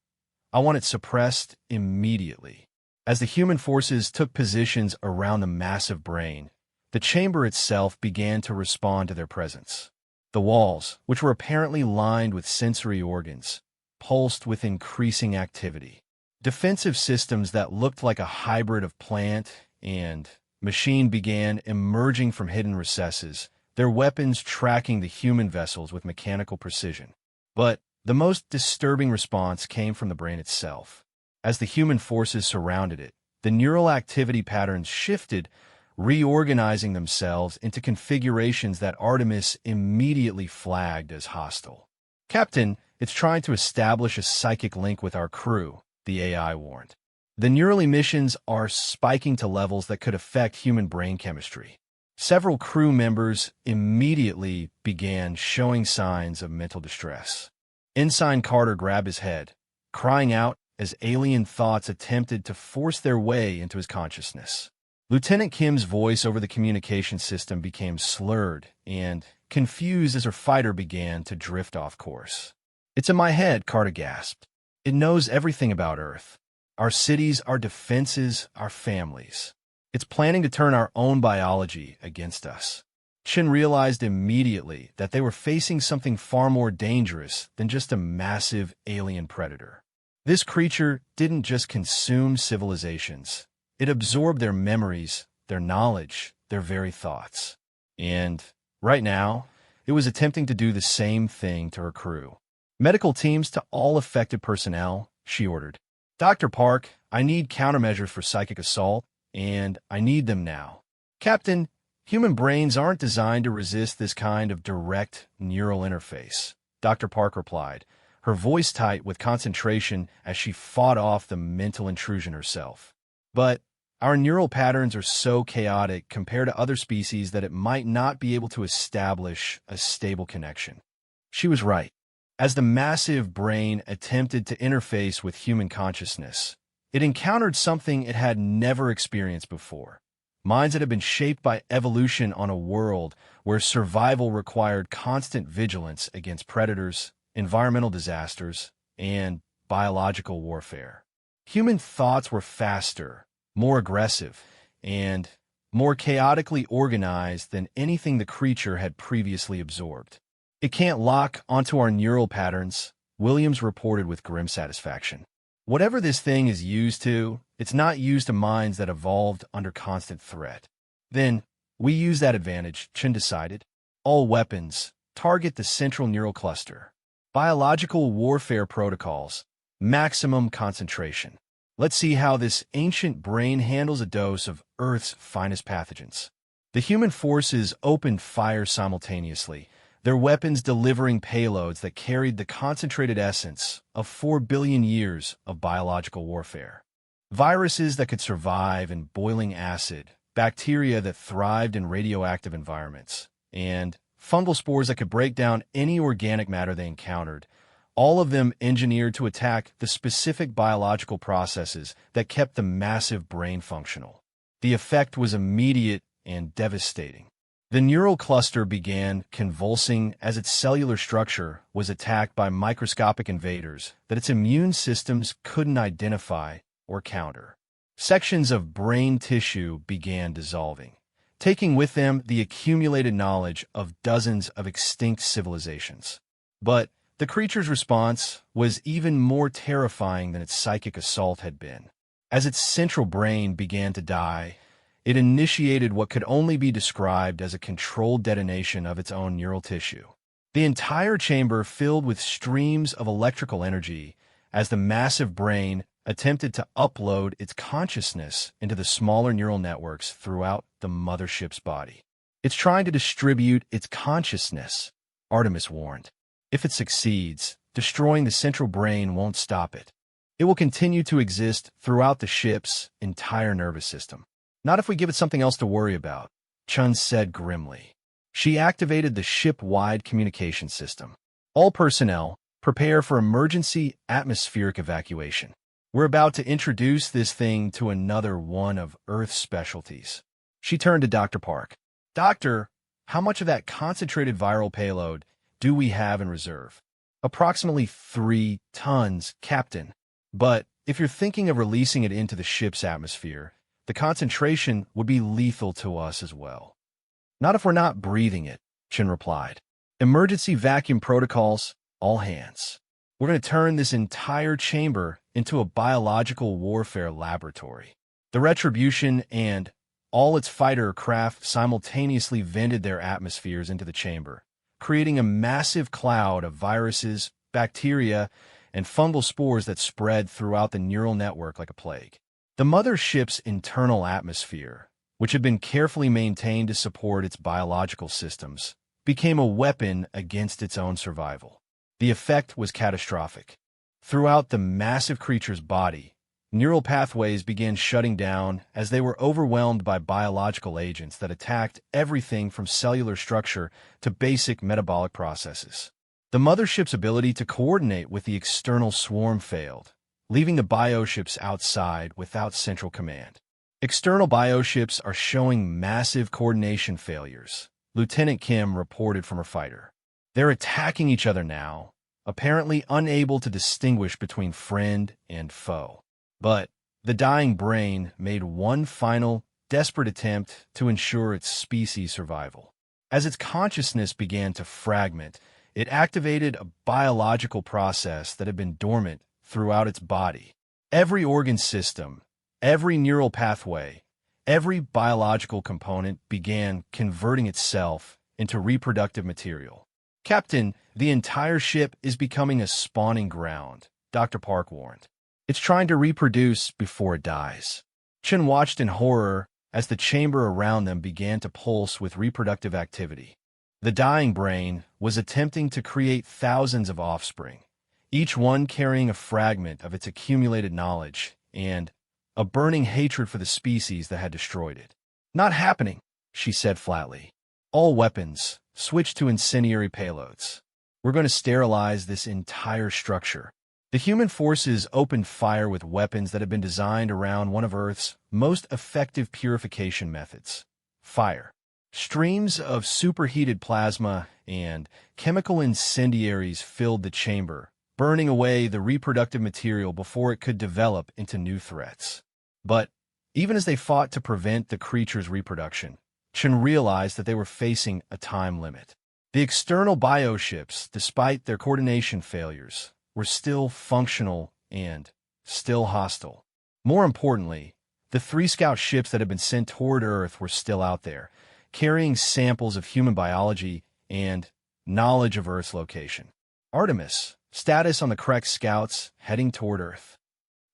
I want it suppressed immediately." As the human forces took positions around the massive brain, the chamber itself began to respond to their presence. The walls, which were apparently lined with sensory organs, pulsed with increasing activity. Defensive systems that looked like a hybrid of plant and machine began emerging from hidden recesses, their weapons tracking the human vessels with mechanical precision. But the most disturbing response came from the brain itself. As the human forces surrounded it, the neural activity patterns shifted, reorganizing themselves into configurations that Artemis immediately flagged as hostile. "Captain, it's trying to establish a psychic link with our crew," the AI warned. "The neural emissions are spiking to levels that could affect human brain chemistry." Several crew members immediately began showing signs of mental distress. Ensign Carter grabbed his head, crying out as alien thoughts attempted to force their way into his consciousness. Lieutenant Kim's voice over the communication system became slurred and confused as her fighter began to drift off course. "It's in my head," Carter gasped. "It knows everything about Earth. Our cities, our defenses, our families. It's planning to turn our own biology against us." Shin realized immediately that they were facing something far more dangerous than just a massive alien predator. This creature didn't just consume civilizations. It absorbed their memories, their knowledge, their very thoughts. And right now, it was attempting to do the same thing to her crew. "Medical teams to all affected personnel," she ordered. Dr. Park, I need countermeasures for psychic assault, and I need them now. Captain, human brains aren't designed to resist this kind of direct neural interface, Dr. Park replied, her voice tight with concentration as she fought off the mental intrusion herself. But our neural patterns are so chaotic compared to other species that it might not be able to establish a stable connection. She was right. As the massive brain attempted to interface with human consciousness, it encountered something it had never experienced before. Minds that had been shaped by evolution on a world where survival required constant vigilance against predators, environmental disasters, and biological warfare. Human thoughts were faster, more aggressive, and more chaotically organized than anything the creature had previously absorbed. It can't lock onto our neural patterns, Williams reported with grim satisfaction. Whatever this thing is used to, it's not used to minds that evolved under constant threat. Then, we use that advantage, Chen decided. All weapons target the central neural cluster. Biological warfare protocols, maximum concentration. Let's see how this ancient brain handles a dose of Earth's finest pathogens. The human forces opened fire simultaneously, their weapons delivering payloads that carried the concentrated essence of 4 billion years of biological warfare. Viruses that could survive in boiling acid, bacteria that thrived in radioactive environments, and fungal spores that could break down any organic matter they encountered, all of them engineered to attack the specific biological processes that kept the massive brain functional. The effect was immediate and devastating. The neural cluster began convulsing as its cellular structure was attacked by microscopic invaders that its immune systems couldn't identify or counter. Sections of brain tissue began dissolving, taking with them the accumulated knowledge of dozens of extinct civilizations. But the creature's response was even more terrifying than its psychic assault had been. As its central brain began to die, it initiated what could only be described as a controlled detonation of its own neural tissue. The entire chamber filled with streams of electrical energy as the massive brain attempted to upload its consciousness into the smaller neural networks throughout the mothership's body. It's trying to distribute its consciousness, Artemis warned. If it succeeds, destroying the central brain won't stop it. It will continue to exist throughout the ship's entire nervous system. Not if we give it something else to worry about, Chun said grimly. She activated the ship-wide communication system. All personnel, prepare for emergency atmospheric evacuation. We're about to introduce this thing to another one of Earth's specialties. She turned to Dr. Park. Doctor, how much of that concentrated viral payload do we have in reserve? Approximately 3 tons, Captain. But if you're thinking of releasing it into the ship's atmosphere, the concentration would be lethal to us as well. Not if we're not breathing it, Chen replied. Emergency vacuum protocols, all hands. We're going to turn this entire chamber into a biological warfare laboratory. The Retribution and all its fighter craft simultaneously vented their atmospheres into the chamber, creating a massive cloud of viruses, bacteria, and fungal spores that spread throughout the neural network like a plague. The mothership's internal atmosphere, which had been carefully maintained to support its biological systems, became a weapon against its own survival. The effect was catastrophic. Throughout the massive creature's body, neural pathways began shutting down as they were overwhelmed by biological agents that attacked everything from cellular structure to basic metabolic processes. The mothership's ability to coordinate with the external swarm failed, leaving the bioships outside without central command. External bioships are showing massive coordination failures, Lieutenant Kim reported from her fighter. They're attacking each other now, apparently unable to distinguish between friend and foe. But the dying brain made one final, desperate attempt to ensure its species' survival. As its consciousness began to fragment, it activated a biological process that had been dormant throughout its body. Every organ system, every neural pathway, every biological component began converting itself into reproductive material. Captain, the entire ship is becoming a spawning ground, Dr. Park warned. It's trying to reproduce before it dies. Chen watched in horror as the chamber around them began to pulse with reproductive activity. The dying brain was attempting to create thousands of offspring, each one carrying a fragment of its accumulated knowledge and a burning hatred for the species that had destroyed it. "Not happening," she said flatly. "All weapons, switch to incendiary payloads. We're going to sterilize this entire structure." The human forces opened fire with weapons that had been designed around one of Earth's most effective purification methods: fire. Streams of superheated plasma and chemical incendiaries filled the chamber, burning away the reproductive material before it could develop into new threats. But even as they fought to prevent the creature's reproduction, Chen realized that they were facing a time limit. The external bioships, despite their coordination failures, were still functional and still hostile. More importantly, the 3 scout ships that had been sent toward Earth were still out there, carrying samples of human biology and knowledge of Earth's location. "Artemis, status on the correct scouts heading toward Earth."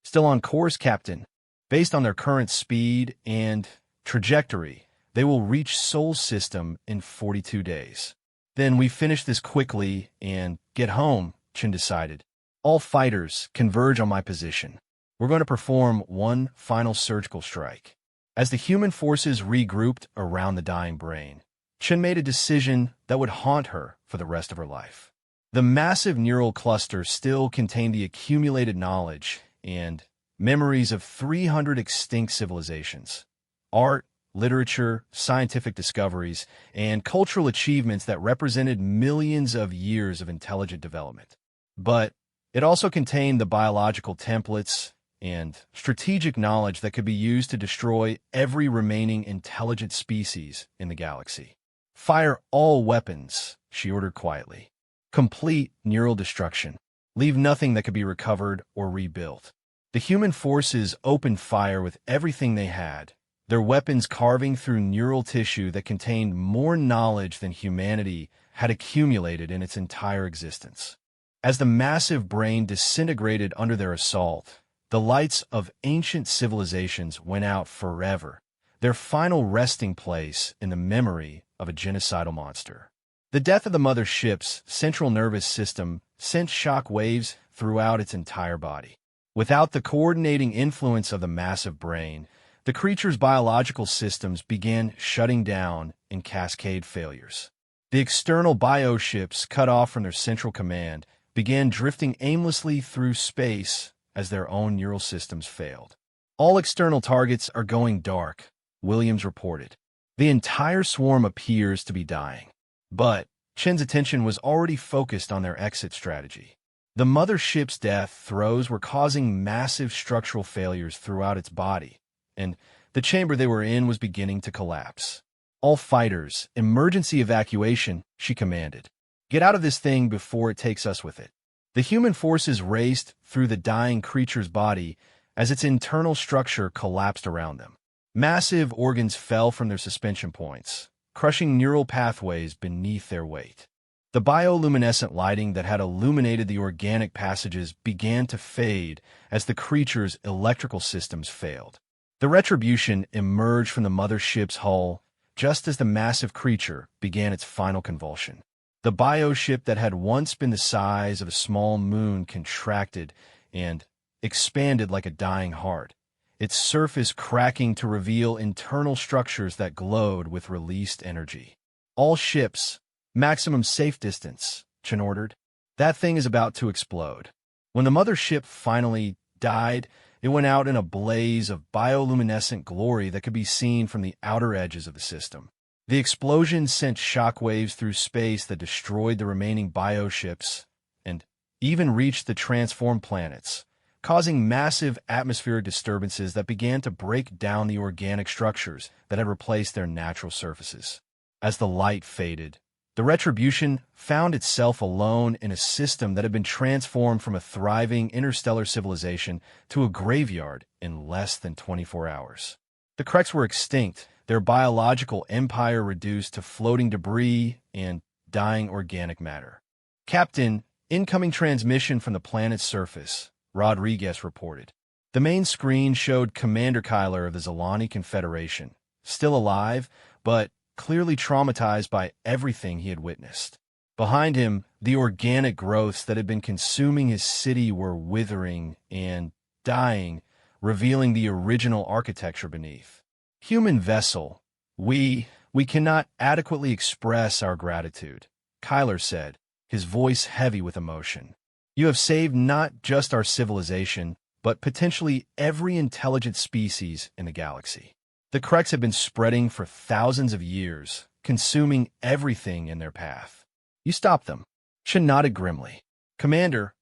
"Still on course, Captain. Based on their current speed and trajectory, they will reach Sol system in 42 days. Then we finish this quickly and get home," Chen decided. "All fighters converge on my position. We're going to perform one final surgical strike." As the human forces regrouped around the dying brain, Chen made a decision that would haunt her for the rest of her life. The massive neural cluster still contained the accumulated knowledge and memories of 300 extinct civilizations, art, literature, scientific discoveries, and cultural achievements that represented millions of years of intelligent development. But it also contained the biological templates and strategic knowledge that could be used to destroy every remaining intelligent species in the galaxy. "Fire all weapons," she ordered quietly. "Complete neural destruction. Leave nothing that could be recovered or rebuilt." The human forces opened fire with everything they had, their weapons carving through neural tissue that contained more knowledge than humanity had accumulated in its entire existence. As the massive brain disintegrated under their assault, the lights of ancient civilizations went out forever, their final resting place in the memory of a genocidal monster. The death of the mother ship's central nervous system sent shock waves throughout its entire body. Without the coordinating influence of the massive brain, the creature's biological systems began shutting down in cascade failures. The external bioships, cut off from their central command, began drifting aimlessly through space as their own neural systems failed. "All external targets are going dark," Williams reported. "The entire swarm appears to be dying." But Chen's attention was already focused on their exit strategy. The mother ship's death throes were causing massive structural failures throughout its body, and the chamber they were in was beginning to collapse. "All fighters, emergency evacuation," she commanded. "Get out of this thing before it takes us with it." The human forces raced through the dying creature's body as its internal structure collapsed around them. Massive organs fell from their suspension points, crushing neural pathways beneath their weight. The bioluminescent lighting that had illuminated the organic passages began to fade as the creature's electrical systems failed. The Retribution emerged from the mother ship's hull just as the massive creature began its final convulsion. The bioship that had once been the size of a small moon contracted and expanded like a dying heart, its surface cracking to reveal internal structures that glowed with released energy. "All ships, maximum safe distance," Chen ordered. "That thing is about to explode." When the mother ship finally died, it went out in a blaze of bioluminescent glory that could be seen from the outer edges of the system. The explosion sent shockwaves through space that destroyed the remaining bioships and even reached the transformed planets, causing massive atmospheric disturbances that began to break down the organic structures that had replaced their natural surfaces. As the light faded, the Retribution found itself alone in a system that had been transformed from a thriving interstellar civilization to a graveyard in less than 24 hours. The Kreks were extinct, their biological empire reduced to floating debris and dying organic matter. "Captain, incoming transmission from the planet's surface," Rodriguez reported. The main screen showed Commander Kyler of the Zalani Confederation, still alive, but clearly traumatized by everything he had witnessed. Behind him, the organic growths that had been consuming his city were withering and dying, revealing the original architecture beneath. Human vessel, we cannot adequately express our gratitude, Kyler said, his voice heavy with emotion. You have saved not just our civilization, but potentially every intelligent species in the galaxy. The Kreks have been spreading for thousands of years, consuming everything in their path. You stopped them. Shin nodded grimly. Commander,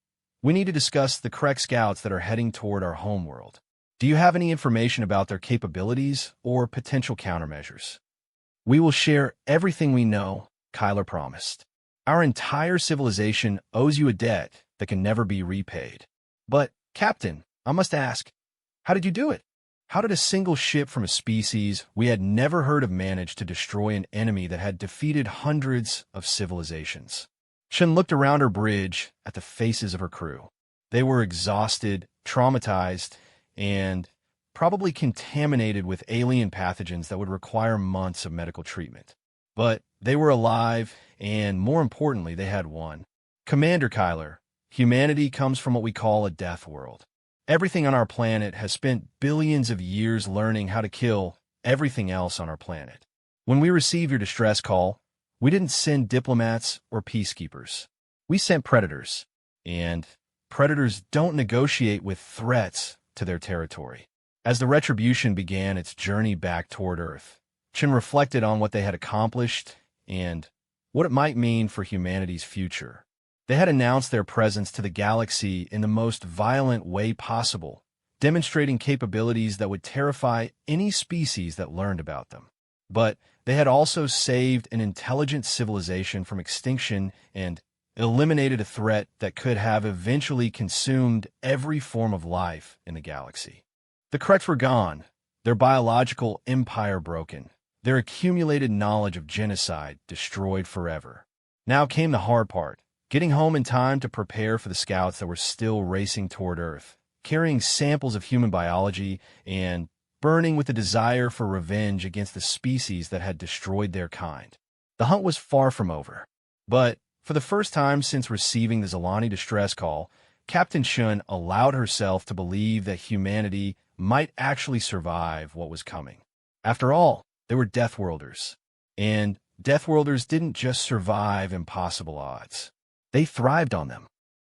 we need to discuss the Krek scouts that are heading toward our homeworld. Do you have any information about their capabilities or potential countermeasures? We will share everything we know, Kyler promised. Our entire civilization owes you a debt that can never be repaid. But, Captain, I must ask, how did you do it? How did a single ship from a species we had never heard of manage to destroy an enemy that had defeated hundreds of civilizations? Shin looked around her bridge at the faces of her crew. They were exhausted, traumatized, and probably contaminated with alien pathogens that would require months of medical treatment. But they were alive, and more importantly, they had won. Commander Kyler, humanity comes from what we call a death world. Everything on our planet has spent billions of years learning how to kill everything else on our planet. When we received your distress call, we didn't send diplomats or peacekeepers. We sent predators. And predators don't negotiate with threats to their territory. As the Retribution began its journey back toward Earth, Chin reflected on what they had accomplished and what it might mean for humanity's future. They had announced their presence to the galaxy in the most violent way possible, demonstrating capabilities that would terrify any species that learned about them. But they had also saved an intelligent civilization from extinction and eliminated a threat that could have eventually consumed every form of life in the galaxy. The Kreks were gone, their biological empire broken, their accumulated knowledge of genocide destroyed forever. Now came the hard part. Getting home in time to prepare for the scouts that were still racing toward Earth, carrying samples of human biology and burning with a desire for revenge against the species that had destroyed their kind. The hunt was far from over. But for the first time since receiving the Zalani distress call, Captain Shun allowed herself to believe that humanity might actually survive what was coming. After all, they were Deathworlders. And Deathworlders didn't just survive impossible odds. They thrived on them.